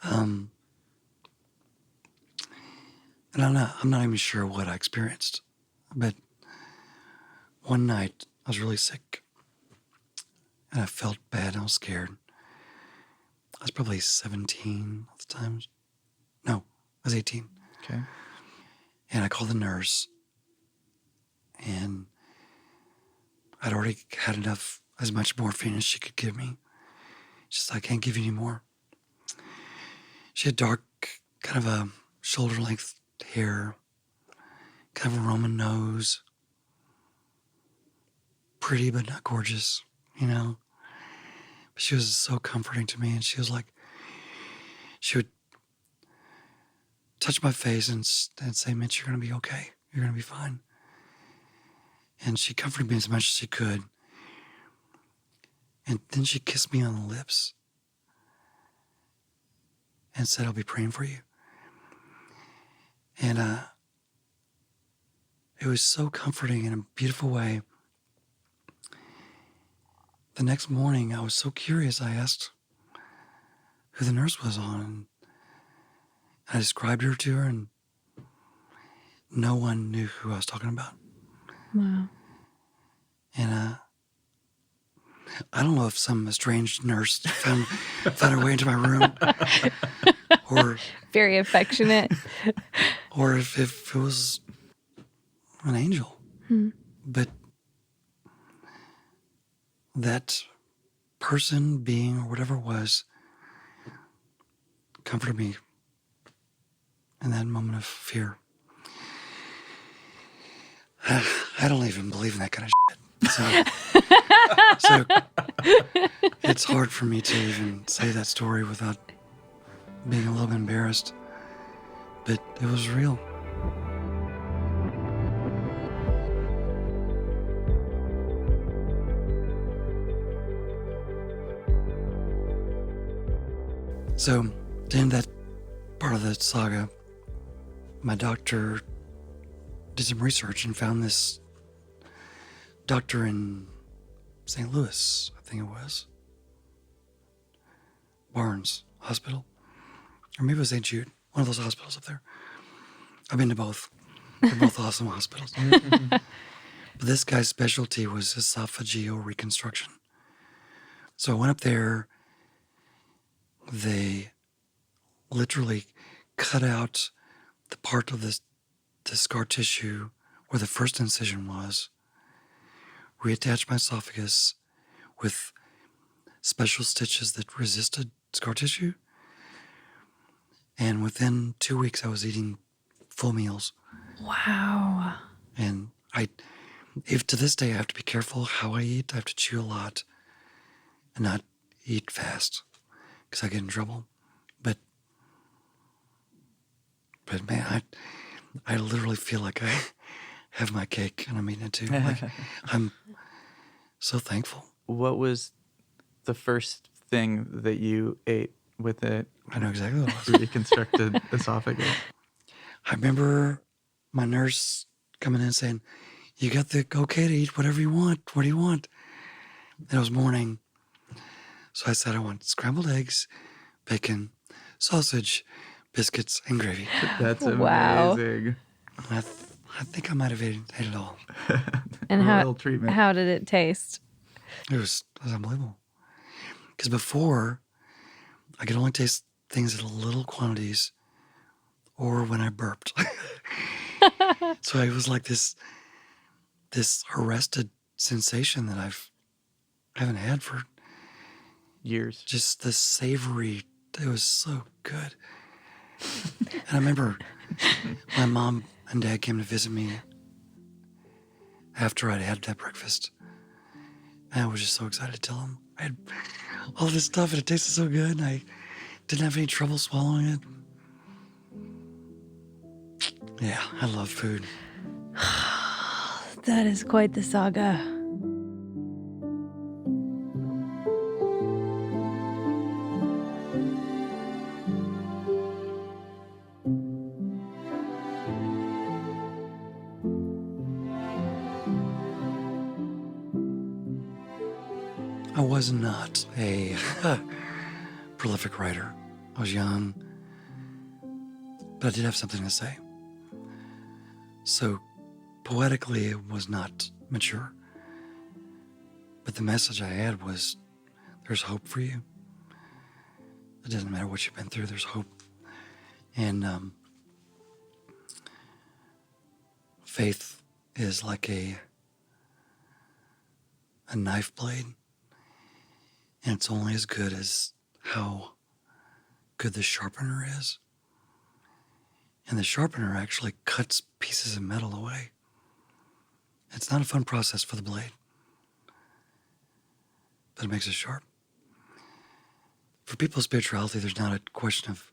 And I'm not even sure what I experienced, but one night I was really sick and I felt bad and I was scared. I was probably 17 at the time. No, I was 18. Okay. And I called the nurse, and I'd already had as much morphine as she could give me. She said, I can't give you any more. She had dark, kind of a shoulder-length hair, kind of a Roman nose, pretty but not gorgeous, you know. But she was so comforting to me, and she was like, she would touch my face and say, Mitch, you're going to be okay. You're going to be fine. And she comforted me as much as she could. And then she kissed me on the lips and said, I'll be praying for you. And it was so comforting in a beautiful way. The next morning, I was so curious, I asked who the nurse was on. And I described her to her, and no one knew who I was talking about. Wow. And I don't know if some estranged nurse found her way into my room, or Very affectionate. or if it was an angel. But that person, being, or whatever it was, comforted me in that moment of fear. I don't even believe in that kind of shit. So it's hard for me to even say that story without being a little bit embarrassed. But it was real. So, to end that part of the saga, my doctor did some research and found this doctor in St. Louis, I think it was. Barnes Hospital. Or maybe it was St. Jude, one of those hospitals up there. I've been to both. They're both awesome hospitals. But this guy's specialty was esophageal reconstruction. So I went up there. They literally cut out the part of the scar tissue where the first incision was, reattached my esophagus with special stitches that resisted scar tissue. And within 2 weeks, I was eating full meals. Wow. And if to this day, I have to be careful how I eat. I have to chew a lot and not eat fast because I get in trouble. But man, I literally feel like I have my cake and I'm eating it too. Like, I'm so thankful. What was the first thing that you ate with it? I know exactly what it was. Reconstructed esophagus. I remember my nurse coming in saying, you got the okay to eat whatever you want. What do you want? And it was morning. So I said, I want scrambled eggs, bacon, sausage, biscuits, and gravy. That's Wow. amazing. I think I might have ate it all. And Royal treatment. how did it taste? It was unbelievable. Because before, I could only taste things in little quantities or when I burped. So it was like this arrested sensation that I haven't had for Years. just the savory. It was so good. And I remember my mom and dad came to visit me after I'd had that breakfast. And I was just so excited to tell them I had all this stuff and it tasted so good and I didn't have any trouble swallowing it. Yeah, I love food. That is quite the saga. I was not a prolific writer. I was young, but I did have something to say. So poetically, it was not mature. But the message I had was there's hope for you. It doesn't matter what you've been through, there's hope. And faith is like a knife blade, and it's only as good as how good the sharpener is. And the sharpener actually cuts pieces of metal away. It's not a fun process for the blade, but it makes it sharp. For people of spirituality, there's not a question of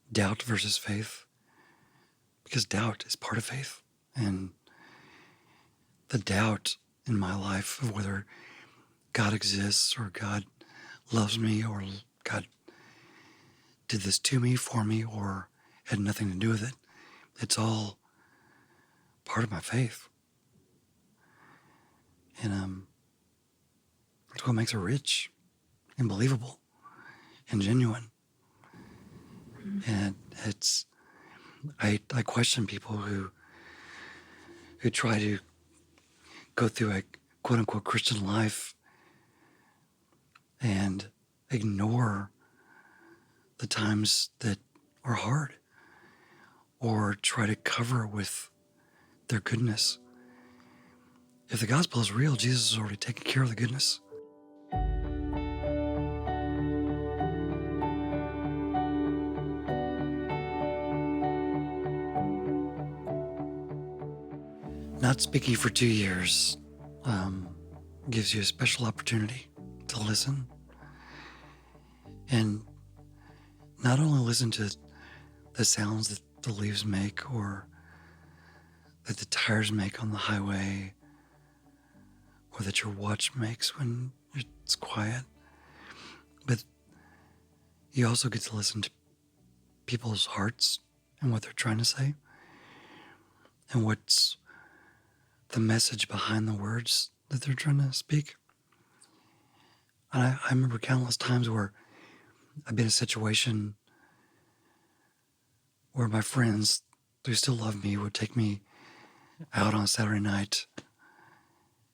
doubt versus faith, because doubt is part of faith. And the doubt in my life of whether God exists or God loves me or God did this to me, for me, or had nothing to do with it, it's all part of my faith. And that's what makes it rich and believable and genuine. And it's I question people who try to go through a quote unquote Christian life and ignore the times that are hard or try to cover it with their goodness. If the gospel is real, Jesus has already taken care of the goodness. Not speaking for 2 years gives you a special opportunity to listen. And not only listen to the sounds that the leaves make or that the tires make on the highway or that your watch makes when it's quiet, but you also get to listen to people's hearts and what they're trying to say and what's the message behind the words that they're trying to speak. And I remember countless times where I've been in a situation where my friends who still love me would take me out on a Saturday night,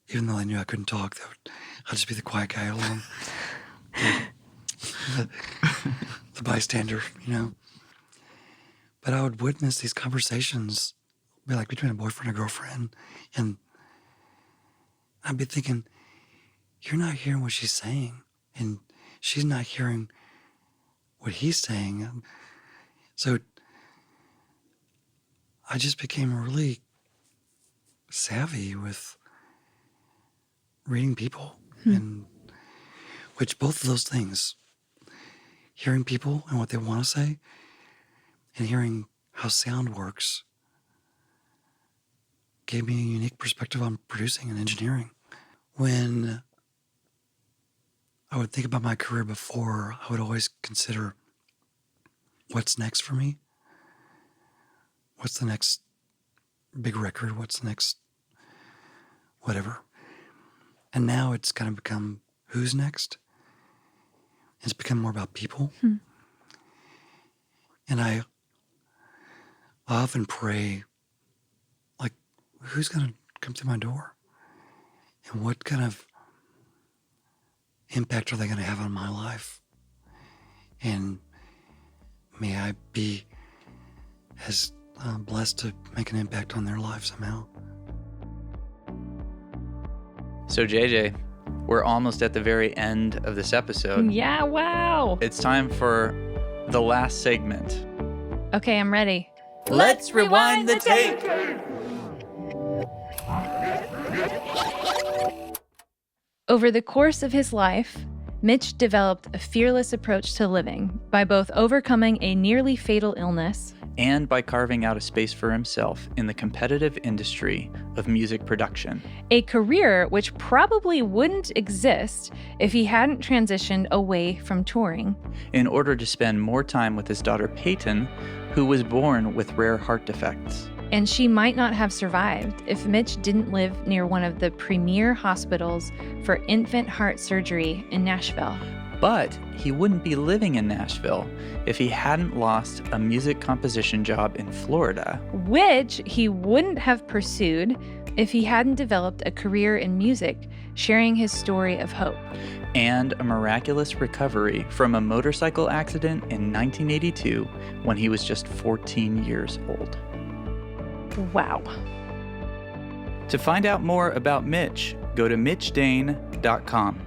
even though they knew I couldn't talk. I'd just be the quiet guy alone, the bystander, you know. But I would witness these conversations, be like between a boyfriend and a girlfriend, and I'd be thinking, you're not hearing what she's saying, and she's not hearing what he's saying. So I just became really savvy with reading people, and which both of those things, hearing people and what they want to say, and hearing how sound works, gave me a unique perspective on producing and engineering. When I would think about my career before, I would always consider what's next for me. What's the next big record? What's the next whatever? And now it's kind of become who's next. It's become more about people. And I often pray, like, who's going to come through my door? And what kind of impact are they going to have on my life? And may I be as blessed to make an impact on their life somehow. So JJ, we're almost at the very end of this episode. Yeah, wow. It's time for the last segment. Okay, I'm ready. Let's rewind the tape. Over the course of his life, Mitch developed a fearless approach to living by both overcoming a nearly fatal illness And by carving out a space for himself in the competitive industry of music production. a career which probably wouldn't exist if he hadn't transitioned away from touring. In order to spend more time with his daughter Peyton, who was born with rare heart defects. And she might not have survived if Mitch didn't live near one of the premier hospitals for infant heart surgery in Nashville. But he wouldn't be living in Nashville if he hadn't lost a music composition job in Florida. Which he wouldn't have pursued if he hadn't developed a career in music, sharing his story of hope. And a miraculous recovery from a motorcycle accident in 1982 when he was just 14 years old. Wow. To find out more about Mitch, go to mitchdane.com.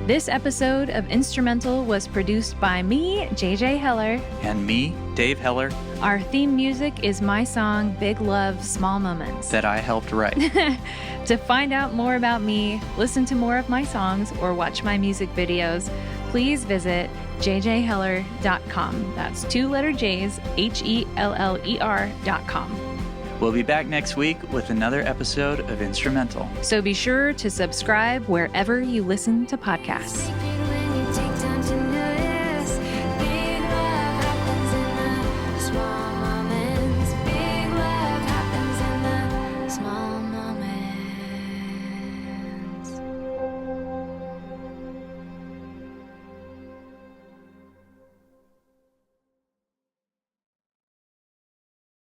This episode of Instrumental was produced by me, JJ Heller. And me, Dave Heller, Our theme music is my song, Big Love, Small Moments. that I helped write. To find out more about me, listen to more of my songs, or watch my music videos, please visit jjheller.com. That's 2-letter J's, HELLER.com. We'll be back next week with another episode of Instrumental. So be sure to subscribe wherever you listen to podcasts.